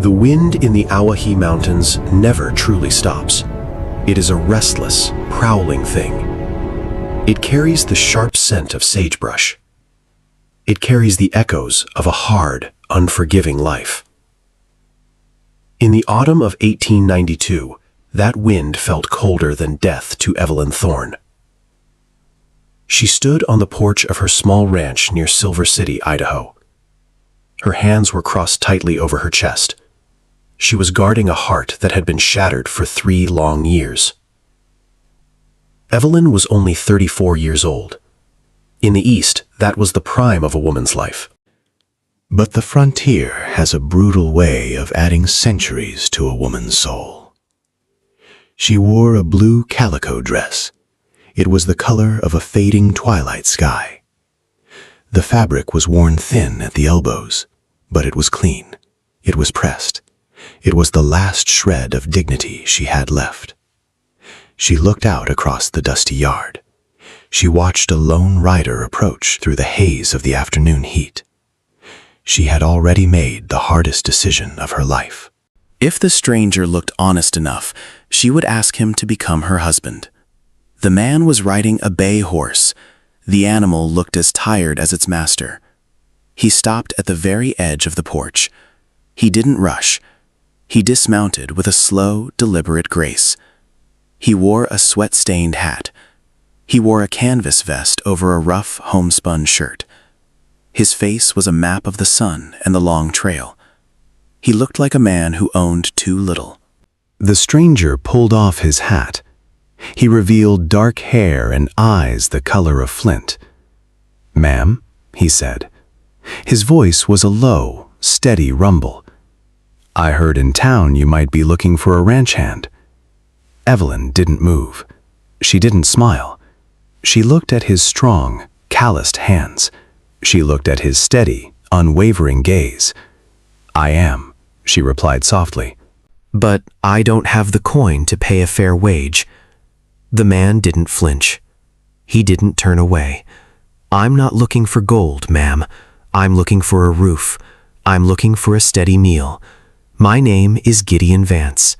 The wind in the Awahi Mountains never truly stops. It is a restless, prowling thing. It carries the sharp scent of sagebrush. It carries the echoes of a hard, unforgiving life. In the autumn of 1892, that wind felt colder than death to Evelyn Thorne. She stood on the porch of her small ranch near Silver City, Idaho. Her hands were crossed tightly over her chest. She was guarding a heart that had been shattered for 3 long years. Evelyn was only 34 years old. In the East, that was the prime of a woman's life. But the frontier has a brutal way of adding centuries to a woman's soul. She wore a blue calico dress. It was the color of a fading twilight sky. The fabric was worn thin at the elbows, but it was clean. It was pressed. It was the last shred of dignity she had left. She looked out across the dusty yard. She watched a lone rider approach through the haze of the afternoon heat. She had already made the hardest decision of her life. If the stranger looked honest enough, she would ask him to become her husband. The man was riding a bay horse. The animal looked as tired as its master. He stopped at the very edge of the porch. He didn't rush. He dismounted with a slow, deliberate grace. He wore a sweat-stained hat. He wore a canvas vest over a rough, homespun shirt. His face was a map of the sun and the long trail. He looked like a man who owned too little. The stranger pulled off his hat. He revealed dark hair and eyes the color of flint. "Ma'am," he said. His voice was a low, steady rumble. "I heard in town you might be looking for a ranch hand." Evelyn didn't move. She didn't smile. She looked at his strong, calloused hands. She looked at his steady, unwavering gaze. "I am," she replied softly. "But I don't have the coin to pay a fair wage." The man didn't flinch. He didn't turn away. "I'm not looking for gold, ma'am. I'm looking for a roof. I'm looking for a steady meal. My name is Gideon Vance."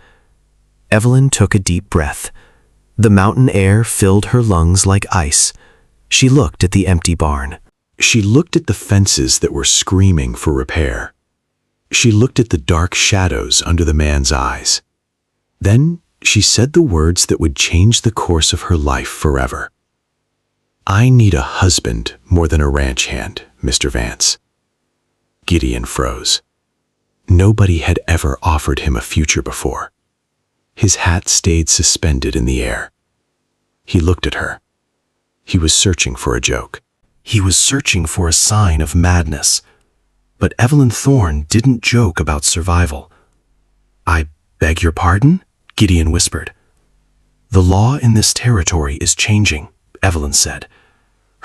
Evelyn took a deep breath. The mountain air filled her lungs like ice. She looked at the empty barn. She looked at the fences that were screaming for repair. She looked at the dark shadows under the man's eyes. Then she said the words that would change the course of her life forever. "I need a husband more than a ranch hand, Mr. Vance." Gideon froze. Nobody had ever offered him a future before. His hat stayed suspended in the air. He looked at her. He was searching for a joke. He was searching for a sign of madness. But Evelyn Thorne didn't joke about survival. "I beg your pardon?" Gideon whispered. "The law in this territory is changing," Evelyn said.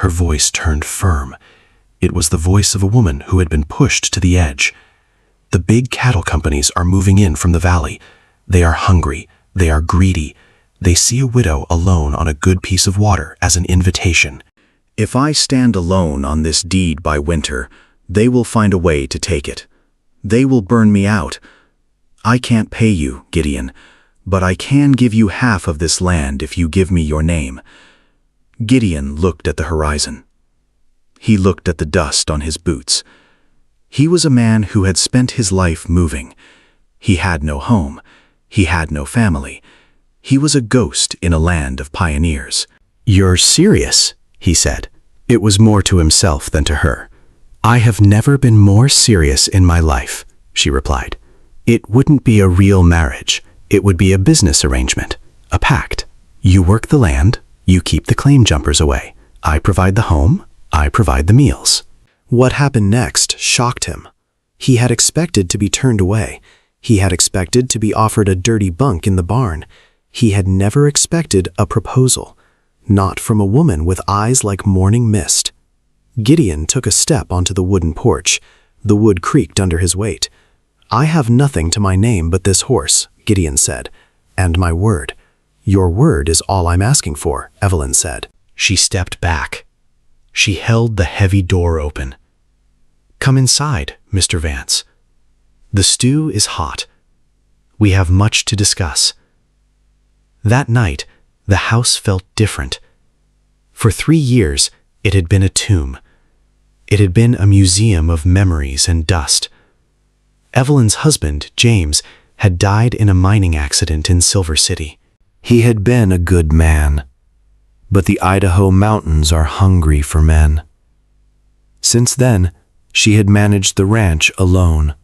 Her voice turned firm. It was the voice of a woman who had been pushed to the edge. "The big cattle companies are moving in from the valley. They are hungry. They are greedy. They see a widow alone on a good piece of water as an invitation. If I stand alone on this deed by winter, they will find a way to take it. They will burn me out. I can't pay you, Gideon, but I can give you half of this land if you give me your name." Gideon looked at the horizon. He looked at the dust on his boots. He was a man who had spent his life moving. He had no home. He had no family. He was a ghost in a land of pioneers. "You're serious," he said. It was more to himself than to her. "I have never been more serious in my life," she replied. "It wouldn't be a real marriage. It would be a business arrangement, a pact. You work the land, you keep the claim jumpers away. I provide the home, I provide the meals." What happened next shocked him. He had expected to be turned away. He had expected to be offered a dirty bunk in the barn. He had never expected a proposal, not from a woman with eyes like morning mist. Gideon took a step onto the wooden porch. The wood creaked under his weight. "I have nothing to my name but this horse," Gideon said, "and my word." "Your word is all I'm asking for," Evelyn said. She stepped back. She held the heavy door open. "Come inside, Mr. Vance." The stew is hot. We have much to discuss. That night, the house felt different. For 3 years, it had been a tomb. It had been a museum of memories and dust. Evelyn's husband, James, had died in a mining accident in Silver City. He had been a good man, but the Idaho mountains are hungry for men. Since then, she had managed the ranch alone.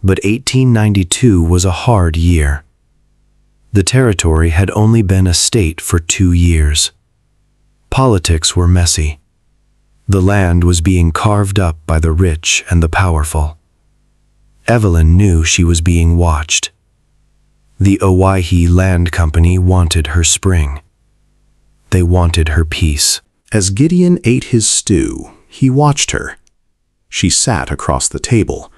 But 1892 was a hard year. The territory had only been a state for 2 years. Politics were messy. The land was being carved up by the rich and the powerful. Evelyn knew she was being watched. The Owyhee Land Company wanted her spring. They wanted her peace. As Gideon ate his stew, he watched her. She sat across the table.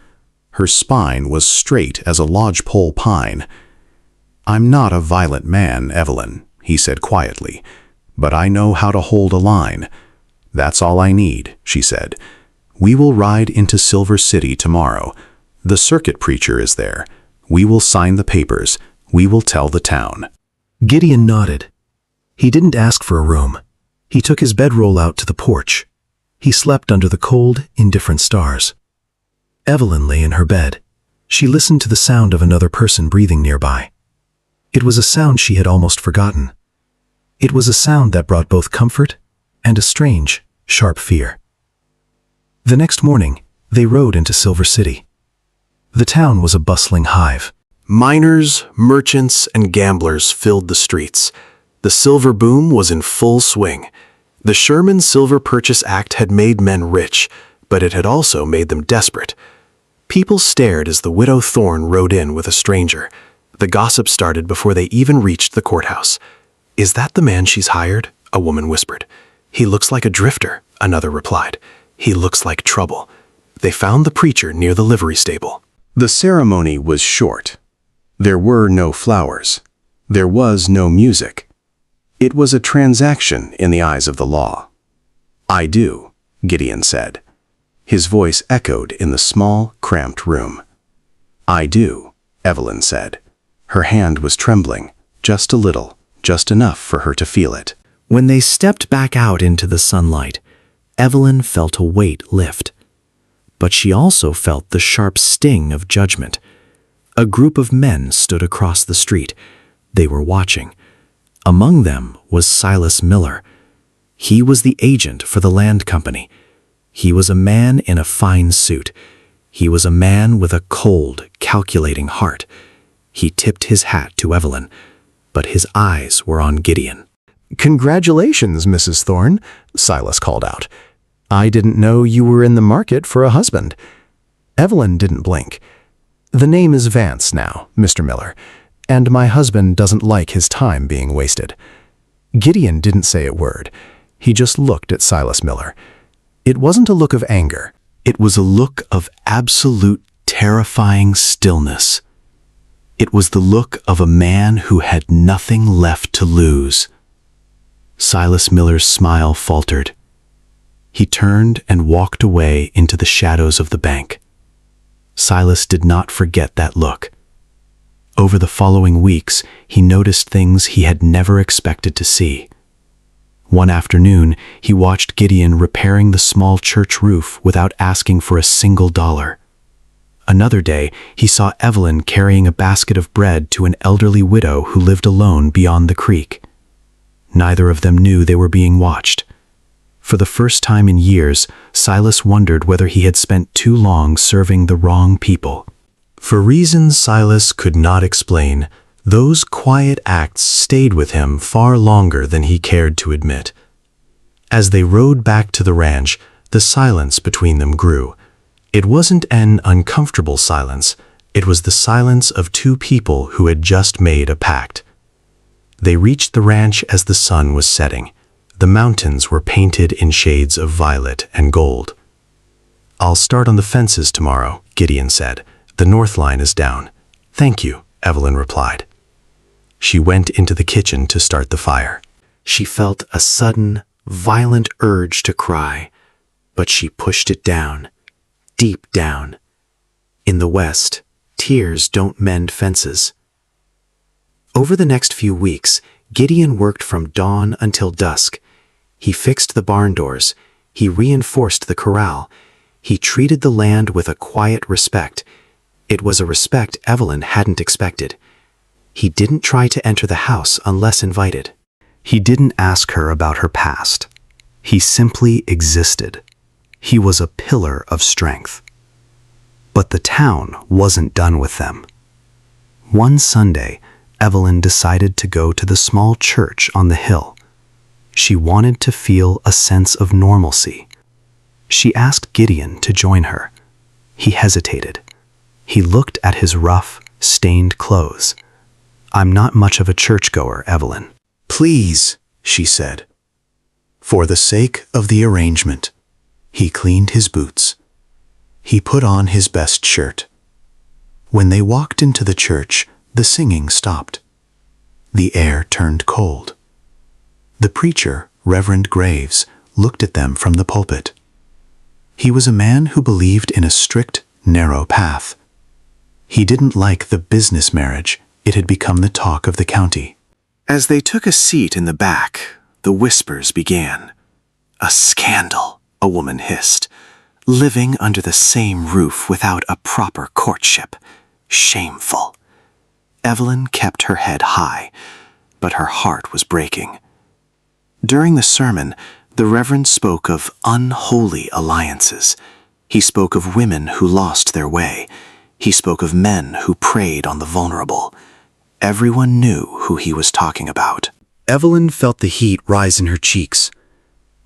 Her spine was straight as a lodgepole pine. "I'm not a violent man, Evelyn," he said quietly, "but I know how to hold a line." "That's all I need," she said. "We will ride into Silver City tomorrow. The circuit preacher is there. We will sign the papers. We will tell the town." Gideon nodded. He didn't ask for a room. He took his bedroll out to the porch. He slept under the cold, indifferent stars. Evelyn lay in her bed. She listened to the sound of another person breathing nearby. It was a sound she had almost forgotten. It was a sound that brought both comfort and a strange, sharp fear. The next morning, they rode into Silver City. The town was a bustling hive. Miners, merchants, and gamblers filled the streets. The silver boom was in full swing. The Sherman Silver Purchase Act had made men rich, but it had also made them desperate. People stared as the widow Thorne rode in with a stranger. The gossip started before they even reached the courthouse. "Is that the man she's hired?" a woman whispered. "He looks like a drifter," another replied. "He looks like trouble." They found the preacher near the livery stable. The ceremony was short. There were no flowers. There was no music. It was a transaction in the eyes of the law. "I do," Gideon said. His voice echoed in the small, cramped room. "I do," Evelyn said. Her hand was trembling, just a little, just enough for her to feel it. When they stepped back out into the sunlight, Evelyn felt a weight lift. But she also felt the sharp sting of judgment. A group of men stood across the street. They were watching. Among them was Silas Miller. He was the agent for the land company. He was a man in a fine suit. He was a man with a cold, calculating heart. He tipped his hat to Evelyn, but his eyes were on Gideon. "Congratulations, Mrs. Thorne," Silas called out. "I didn't know you were in the market for a husband." Evelyn didn't blink. "The name is Vance now, Mr. Miller, and my husband doesn't like his time being wasted." Gideon didn't say a word. He just looked at Silas Miller. It wasn't a look of anger. It was a look of absolute, terrifying stillness. It was the look of a man who had nothing left to lose. Silas Miller's smile faltered. He turned and walked away into the shadows of the bank. Silas did not forget that look. Over the following weeks, he noticed things he had never expected to see. One afternoon, he watched Gideon repairing the small church roof without asking for a single dollar. Another day, he saw Evelyn carrying a basket of bread to an elderly widow who lived alone beyond the creek. Neither of them knew they were being watched. For the first time in years, Silas wondered whether he had spent too long serving the wrong people. For reasons Silas could not explain, those quiet acts stayed with him far longer than he cared to admit. As they rode back to the ranch, the silence between them grew. It wasn't an uncomfortable silence. It was the silence of two people who had just made a pact. They reached the ranch as the sun was setting. The mountains were painted in shades of violet and gold. "I'll start on the fences tomorrow," Gideon said. "The north line is down." "Thank you," Evelyn replied. She went into the kitchen to start the fire. She felt a sudden, violent urge to cry, but she pushed it down, deep down. In the West, tears don't mend fences. Over the next few weeks, Gideon worked from dawn until dusk. He fixed the barn doors. He reinforced the corral. He treated the land with a quiet respect. It was a respect Evelyn hadn't expected. He didn't try to enter the house unless invited. He didn't ask her about her past. He simply existed. He was a pillar of strength. But the town wasn't done with them. One Sunday, Evelyn decided to go to the small church on the hill. She wanted to feel a sense of normalcy. She asked Gideon to join her. He hesitated. He looked at his rough, stained clothes. "I'm not much of a churchgoer, Evelyn." "Please," she said. For the sake of the arrangement, he cleaned his boots. He put on his best shirt. When they walked into the church, the singing stopped. The air turned cold. The preacher, Reverend Graves, looked at them from the pulpit. He was a man who believed in a strict, narrow path. He didn't like the business marriage. It had become the talk of the county. As they took a seat in the back, the whispers began. "A scandal," a woman hissed. "Living under the same roof without a proper courtship. Shameful." Evelyn kept her head high, but her heart was breaking. During the sermon, the Reverend spoke of unholy alliances. He spoke of women who lost their way. He spoke of men who preyed on the vulnerable. Everyone knew who he was talking about. Evelyn felt the heat rise in her cheeks.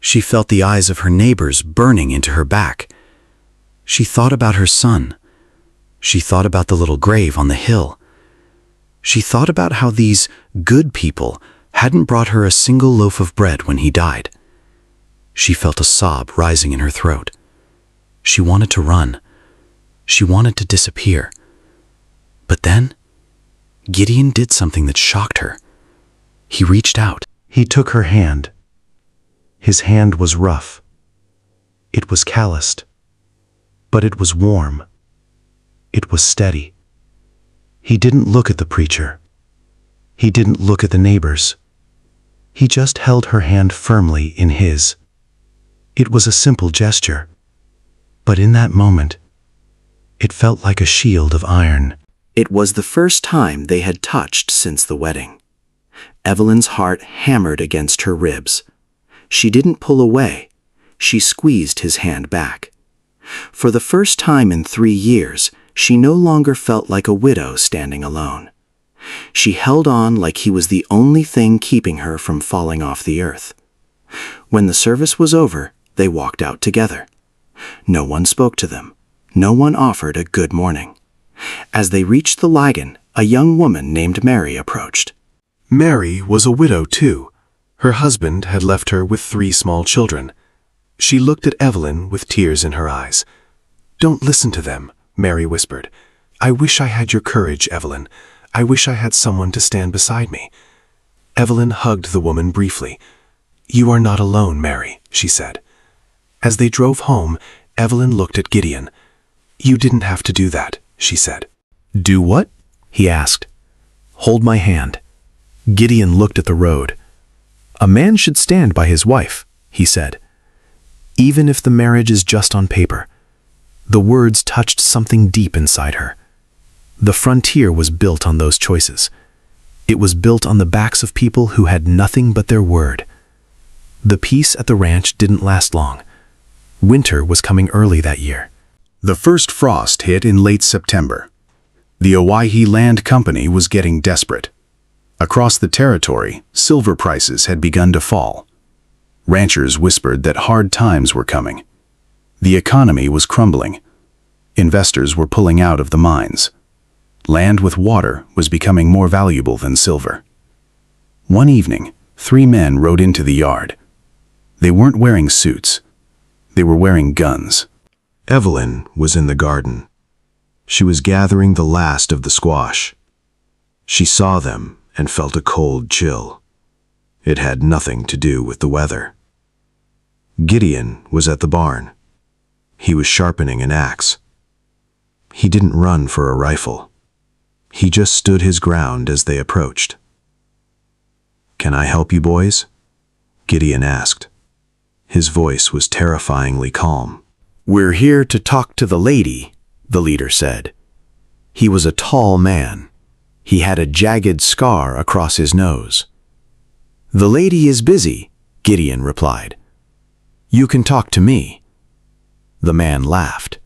She felt the eyes of her neighbors burning into her back. She thought about her son. She thought about the little grave on the hill. She thought about how these good people hadn't brought her a single loaf of bread when he died. She felt a sob rising in her throat. She wanted to run. She wanted to disappear. But then, Gideon did something that shocked her. He reached out. He took her hand. His hand was rough. It was calloused. But it was warm. It was steady. He didn't look at the preacher. He didn't look at the neighbors. He just held her hand firmly in his. It was a simple gesture. But in that moment, it felt like a shield of iron. It was the first time they had touched since the wedding. Evelyn's heart hammered against her ribs. She didn't pull away. She squeezed his hand back. For the first time in 3 years, she no longer felt like a widow standing alone. She held on like he was the only thing keeping her from falling off the earth. When the service was over, they walked out together. No one spoke to them. No one offered a good morning. As they reached the Ligon, a young woman named Mary approached. Mary was a widow too. Her husband had left her with 3 small children. She looked at Evelyn with tears in her eyes. "Don't listen to them," Mary whispered. "I wish I had your courage, Evelyn. I wish I had someone to stand beside me." Evelyn hugged the woman briefly. "You are not alone, Mary," she said. As they drove home, Evelyn looked at Gideon. "You didn't have to do that," she said. "Do what?" he asked. "Hold my hand." Gideon looked at the road. "A man should stand by his wife," he said. "Even if the marriage is just on paper." The words touched something deep inside her. The frontier was built on those choices. It was built on the backs of people who had nothing but their word. The peace at the ranch didn't last long. Winter was coming early that year. The first frost hit in late September. The Owyhee Land Company was getting desperate. Across the territory, silver prices had begun to fall. Ranchers whispered that hard times were coming. The economy was crumbling. Investors were pulling out of the mines. Land with water was becoming more valuable than silver. One evening, 3 men rode into the yard. They weren't wearing suits. They were wearing guns. Evelyn was in the garden. She was gathering the last of the squash. She saw them and felt a cold chill. It had nothing to do with the weather. Gideon was at the barn. He was sharpening an axe. He didn't run for a rifle. He just stood his ground as they approached. "Can I help you, boys?" Gideon asked. His voice was terrifyingly calm. "We're here to talk to the lady," the leader said. He was a tall man. He had a jagged scar across his nose. "The lady is busy," Gideon replied. "You can talk to me." The man laughed.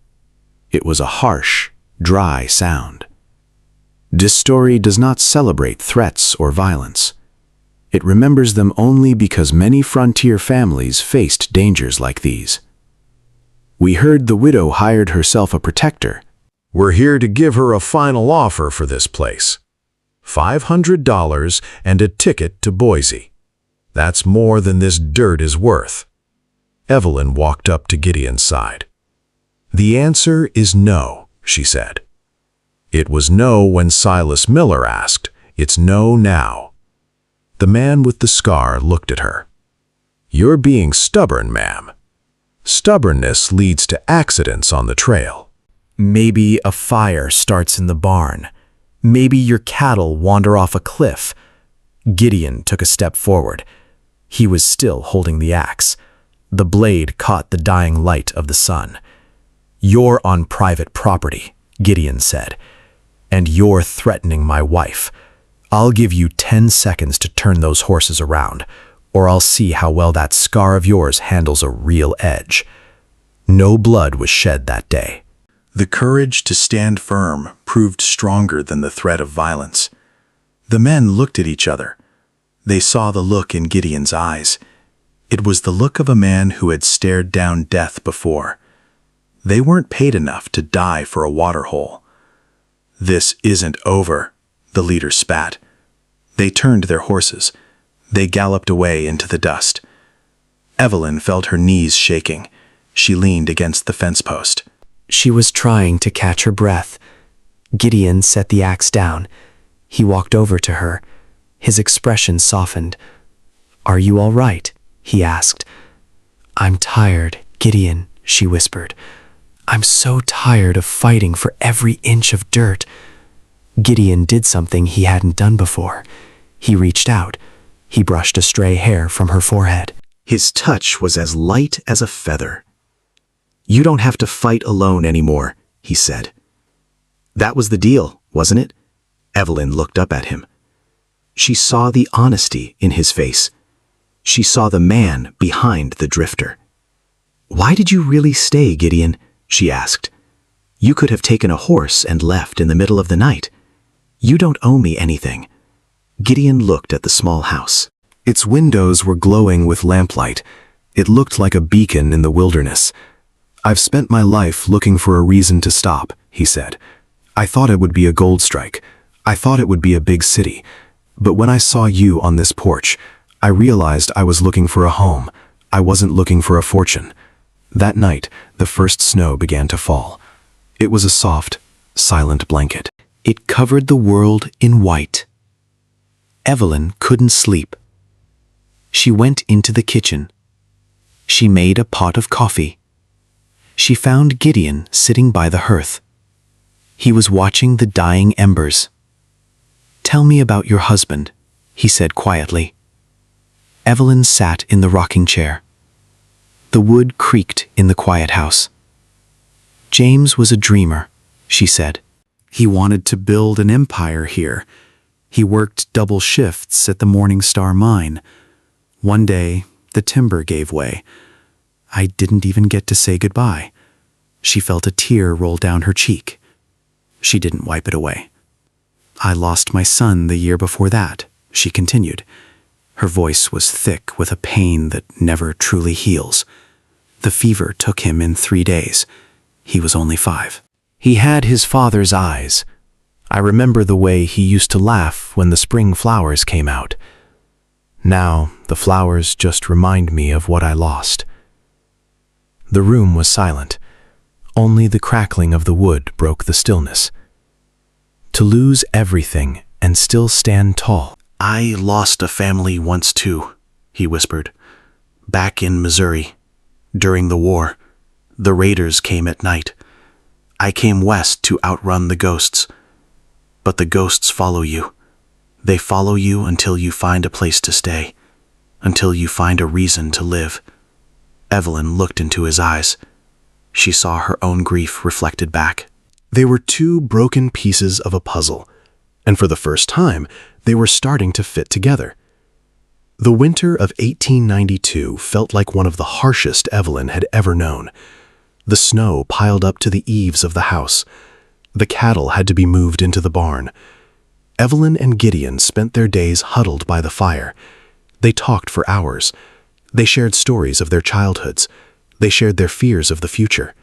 It was a harsh, dry sound. This story does not celebrate threats or violence. It remembers them only because many frontier families faced dangers like these. We heard the widow hired herself a protector. "We're here to give her a final offer for this place. $500 and a ticket to Boise. That's more than this dirt is worth." Evelyn walked up to Gideon's side. "The answer is no," she said. It was no when Silas Miller asked. It's no now. The man with the scar looked at her. "You're being stubborn, ma'am. Stubbornness leads to accidents on the trail." Maybe a fire starts in the barn. Maybe your cattle wander off a cliff. Gideon took a step forward. He was still holding the axe. The blade caught the dying light of the sun. "You're on private property," Gideon said, "and you're threatening my wife. I'll give you 10 seconds to turn those horses around, or I'll see how well that scar of yours handles a real edge." No blood was shed that day. The courage to stand firm proved stronger than the threat of violence. The men looked at each other. They saw the look in Gideon's eyes. It was the look of a man who had stared down death before. They weren't paid enough to die for a waterhole. "This isn't over," the leader spat. They turned their horses. They galloped away into the dust. Evelyn felt her knees shaking. She leaned against the fence post. She was trying to catch her breath. Gideon set the axe down. He walked over to her. His expression softened. "Are you all right?" he asked. "I'm tired, Gideon," she whispered. "I'm so tired of fighting for every inch of dirt." Gideon did something he hadn't done before. He reached out. He brushed a stray hair from her forehead. His touch was as light as a feather. "You don't have to fight alone anymore," he said. "That was the deal, wasn't it?" Evelyn looked up at him. She saw the honesty in his face. She saw the man behind the drifter. "Why did you really stay, Gideon?" she asked. "You could have taken a horse and left in the middle of the night. You don't owe me anything." Gideon looked at the small house. Its windows were glowing with lamplight. It looked like a beacon in the wilderness. "I've spent my life looking for a reason to stop," he said. "I thought it would be a gold strike. I thought it would be a big city. But when I saw you on this porch, I realized I was looking for a home. I wasn't looking for a fortune." That night, the first snow began to fall. It was a soft, silent blanket. It covered the world in white. Evelyn couldn't sleep. She went into the kitchen. She made a pot of coffee. She found Gideon sitting by the hearth. He was watching the dying embers. "Tell me about your husband," he said quietly. Evelyn sat in the rocking chair. The wood creaked in the quiet house. "James was a dreamer," she said. "He wanted to build an empire here. He worked double shifts at the Morning Star mine. One day, the timber gave way. I didn't even get to say goodbye." She felt a tear roll down her cheek. She didn't wipe it away. "I lost my son the year before that," she continued. Her voice was thick with a pain that never truly heals. "The fever took him in 3 days. He was only 5. He had his father's eyes. I remember the way he used to laugh when the spring flowers came out. Now, the flowers just remind me of what I lost." The room was silent. Only the crackling of the wood broke the stillness. To lose everything and still stand tall. "I lost a family once too," he whispered. "Back in Missouri. During the war. The raiders came at night. I came west to outrun the ghosts. But the ghosts follow you. They follow you until you find a place to stay, until you find a reason to live. Evelyn looked into his eyes. She saw her own grief reflected back. They were two broken pieces of a puzzle, and for the first time, they were starting to fit together. The winter of 1892 felt like one of the harshest Evelyn had ever known. The snow piled up to the eaves of the house. The cattle had to be moved into the barn. Evelyn and Gideon spent their days huddled by the fire. They talked for hours. They shared stories of their childhoods. They shared their fears of the future.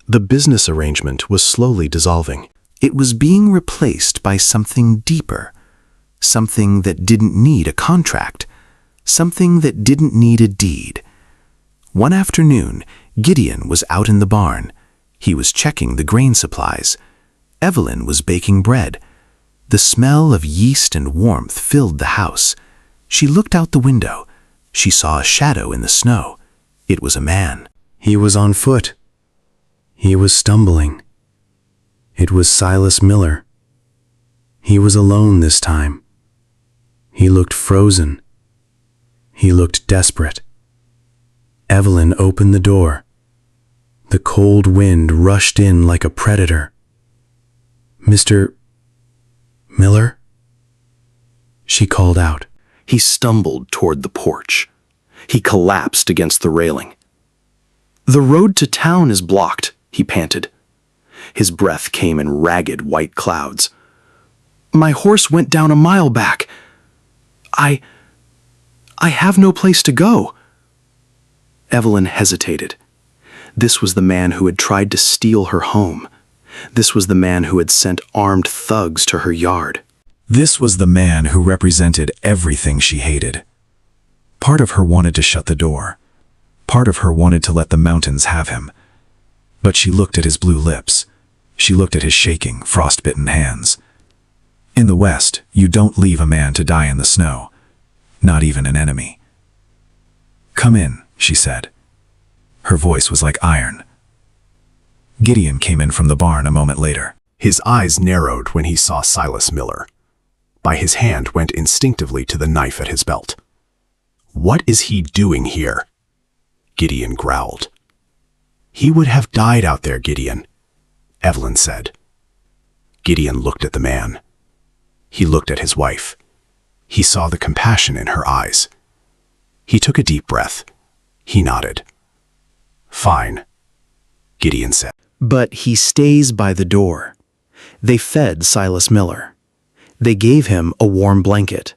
The business arrangement was slowly dissolving. It was being replaced by something deeper, something that didn't need a contract, something that didn't need a deed. One afternoon, Gideon was out in the barn. He was checking the grain supplies. Evelyn was baking bread. The smell of yeast and warmth filled the house. She looked out the window. She saw a shadow in the snow. It was a man. He was on foot. He was stumbling. It was Silas Miller. He was alone this time. He looked frozen. He looked desperate. Evelyn opened the door. The cold wind rushed in like a predator. "Mr. Miller?" she called out. He stumbled toward the porch. He collapsed against the railing. "The road to town is blocked," he panted. His breath came in ragged white clouds. "My horse went down a mile back. I have no place to go." Evelyn hesitated. This was the man who had tried to steal her home. This was the man who had sent armed thugs to her yard. This was the man who represented everything she hated. Part of her wanted to shut the door. Part of her wanted to let the mountains have him. But she looked at his blue lips. She looked at his shaking, frost-bitten hands. In the West, you don't leave a man to die in the snow. Not even an enemy. "Come in," she said. Her voice was like iron. Gideon came in from the barn a moment later. His eyes narrowed when he saw Silas Miller. By his hand went instinctively to the knife at his belt. "What is he doing here?" Gideon growled. "He would have died out there, Gideon," Evelyn said. Gideon looked at the man. He looked at his wife. He saw the compassion in her eyes. He took a deep breath. He nodded. "Fine," Gideon said. But he stays by the door. They fed Silas Miller. They gave him a warm blanket.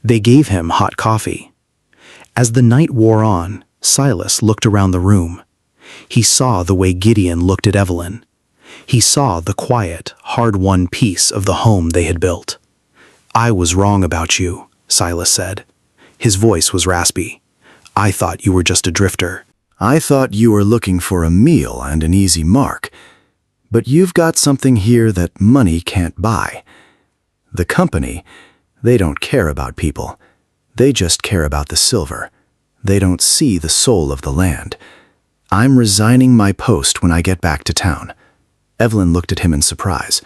They gave him hot coffee. As the night wore on, Silas looked around the room. He saw the way Gideon looked at Evelyn. He saw the quiet, hard-won peace of the home they had built. "I was wrong about you," Silas said. His voice was raspy. "I thought you were just a drifter. I thought you were looking for a meal and an easy mark. But you've got something here that money can't buy. The company, they don't care about people. They just care about the silver. They don't see the soul of the land. I'm resigning my post when I get back to town." Evelyn looked at him in surprise.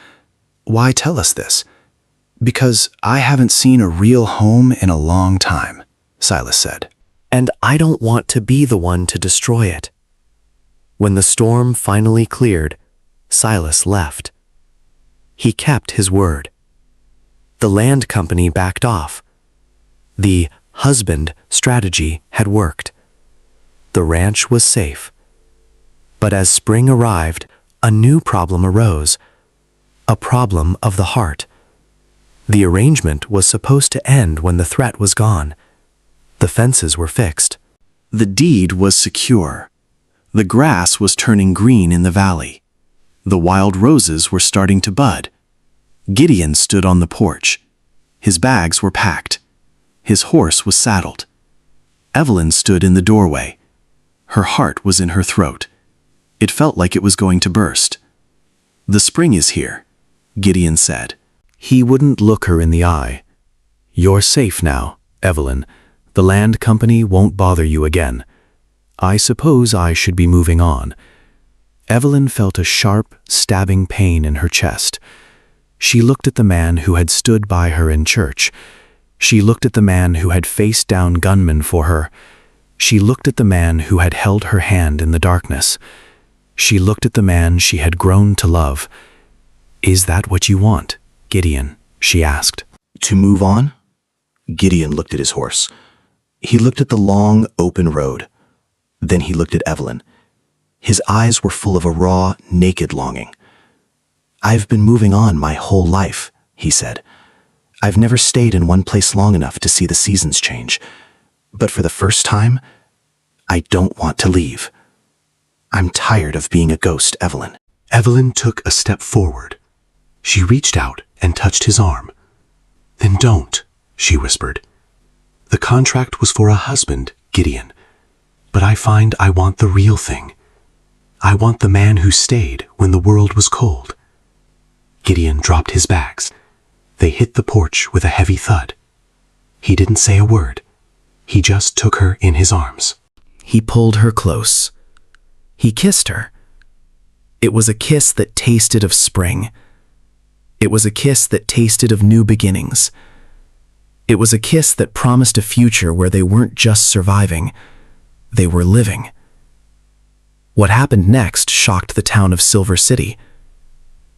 "Why tell us this?" "Because I haven't seen a real home in a long time," Silas said. "And I don't want to be the one to destroy it." When the storm finally cleared, Silas left. He kept his word. The land company backed off. The husband strategy had worked. The ranch was safe. But as spring arrived, a new problem arose. A problem of the heart. The arrangement was supposed to end when the threat was gone. The fences were fixed. The deed was secure. The grass was turning green in the valley. The wild roses were starting to bud. Gideon stood on the porch. His bags were packed. His horse was saddled. Evelyn stood in the doorway. Her heart was in her throat. It felt like it was going to burst. "The spring is here," Gideon said. He wouldn't look her in the eye. "You're safe now, Evelyn. The land company won't bother you again. I suppose I should be moving on." Evelyn felt a sharp, stabbing pain in her chest. She looked at the man who had stood by her in church. She looked at the man who had faced down gunmen for her. She looked at the man who had held her hand in the darkness. She looked at the man she had grown to love. "Is that what you want, Gideon?" she asked. To move on? Gideon looked at his horse. He looked at the long, open road. Then he looked at Evelyn. His eyes were full of a raw, naked longing. "I've been moving on my whole life," he said. "I've never stayed in one place long enough to see the seasons change. But for the first time, I don't want to leave. I'm tired of being a ghost, Evelyn." Evelyn took a step forward. She reached out and touched his arm. "Then don't," she whispered. "The contract was for a husband, Gideon. But I find I want the real thing. I want the man who stayed when the world was cold." Gideon dropped his bags. They hit the porch with a heavy thud. He didn't say a word. He just took her in his arms. He pulled her close. He kissed her. It was a kiss that tasted of spring. It was a kiss that tasted of new beginnings. It was a kiss that promised a future where they weren't just surviving, they were living. What happened next shocked the town of Silver City.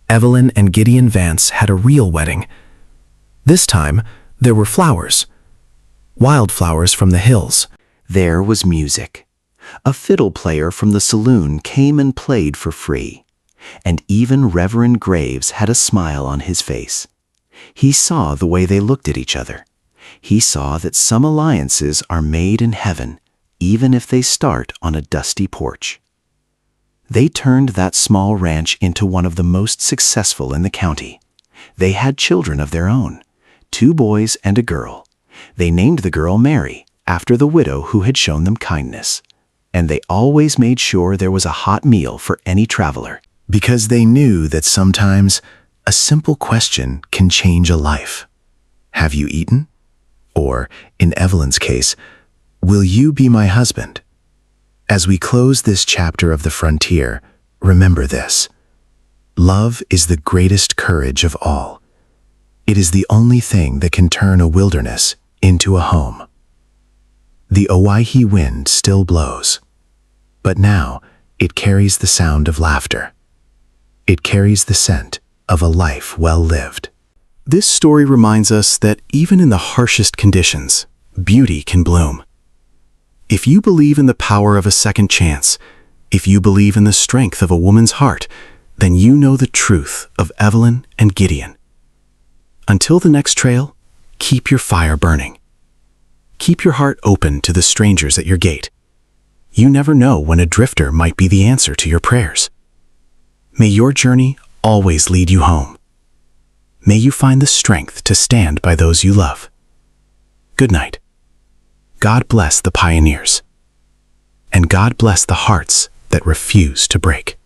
Evelyn and Gideon Vance had a real wedding. This time, there were flowers. Wildflowers from the hills. There was music. A fiddle player from the saloon came and played for free. And even Reverend Graves had a smile on his face. He saw the way they looked at each other. He saw that some alliances are made in heaven, even if they start on a dusty porch. They turned that small ranch into one of the most successful in the county. They had children of their own, 2 boys and a girl. They named the girl Mary, after the widow who had shown them kindness. And they always made sure there was a hot meal for any traveler, because they knew that sometimes a simple question can change a life. "Have you eaten?" Or, in Evelyn's case, "Will you be my husband?" As we close this chapter of the frontier, remember this. Love is the greatest courage of all. It is the only thing that can turn a wilderness into a home. The Owyhee wind still blows, but now it carries the sound of laughter. It carries the scent of a life well lived. This story reminds us that even in the harshest conditions, beauty can bloom. If you believe in the power of a second chance, if you believe in the strength of a woman's heart, then you know the truth of Evelyn and Gideon. Until the next trail, keep your fire burning. Keep your heart open to the strangers at your gate. You never know when a drifter might be the answer to your prayers. May your journey always lead you home. May you find the strength to stand by those you love. Good night. God bless the pioneers. And God bless the hearts that refuse to break.